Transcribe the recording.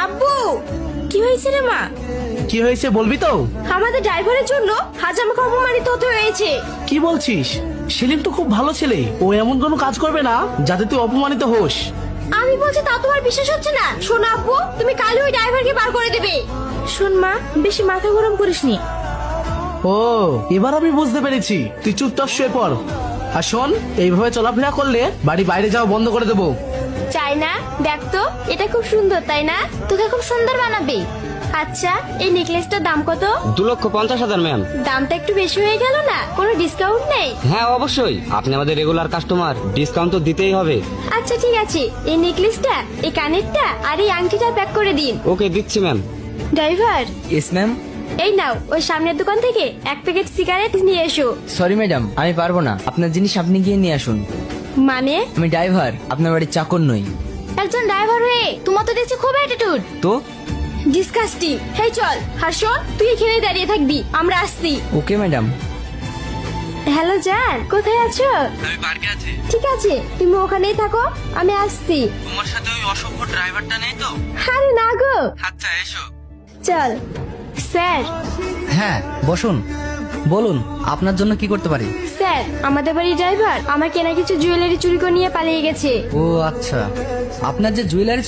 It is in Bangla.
আব্বু, কি হয়েছে রে মা? কি হয়েছে বলবি তো? আমাদের ড্রাইভারের জন্য আজ আমাকে অপমানিত হতে হয়েছে। কি বলছিস? সেলিম তো খুব ভালো ছেলে, ও এমন কোনো কাজ করবে না যাতে তুই অপমানিত হোস। আমি বলছি তা তোমার বিশ্বাস হচ্ছে না? শোনো আব্বু, তুমি কালই ওই ড্রাইভারকে বার করে দেবে। শোন মা, বেশি মাথা গরম করিসনি। ও, এবার আমি বুঝতে পেরেছি। তুই চুপচাপ শুয়ে পড়। আর শোন, এইভাবে চলাফেরা করলে বাড়ি বাইরে যাওয়া বন্ধ করে দেবো। চাই না, দেখ তো, এটা খুব সুন্দর তাই না? তোকে খুব সুন্দর বানাবে। আচ্ছা, এই নেকলেসটার দাম কত? 2,50,000 ম্যাম। দামটা একটু বেশি হয়ে গেল না? কোনো ডিসকাউন্ট নেই? হ্যাঁ অবশ্যই, আপনি আমাদের রেগুলার কাস্টমার, ডিসকাউন্ট তো দিতেই হবে। আচ্ছা ঠিক আছে, এই নেকলেসটা, এই কানেরটা আর এই আংটিটা প্যাক করে দিন। ওকে দিচ্ছি ম্যাম। Driver, yes ma'am. এই নাও, ওই সামনের দোকান থেকে এক প্যাকেট সিগারেট নিয়ে এসো। সরি ম্যাডাম, আমি পারবো না। আপনার জিনিস আপনি গিয়ে নিয়ে আসুন। মানে? আমি ড্রাইভার, আপনার বাড়ির চাকর নই। একজন ড্রাইভার হয়ে তোমার তো দেখছি খুব অ্যাটিটিউড। তো ডিসকাস্টিং। হেই চল, হর্ষ, তুই এখানেই দাঁড়িয়ে থাকবি, আমরা আসছি। Okay madam. হ্যালো জান, কোথায় আছো? আমি পার্কে আছি। ঠিক আছে, তুমি ওখানেই থাকো, আমি আসছি। তোমার সাথে ওই অসভ্য ড্রাইভারটা নেই তো? আরে না গো, আচ্ছা এসো। চল। স্যার, হ্যাঁ বসুন, বলুন আপনার জন্য কি করতে পারি? স্যার, আমাদের বাড়ির ড্রাইভার আমার কেনা কিছু জুয়েলারি চুরি করে নিয়ে পালিয়ে গেছে। ও আচ্ছা, আপনার যে জুয়েলারি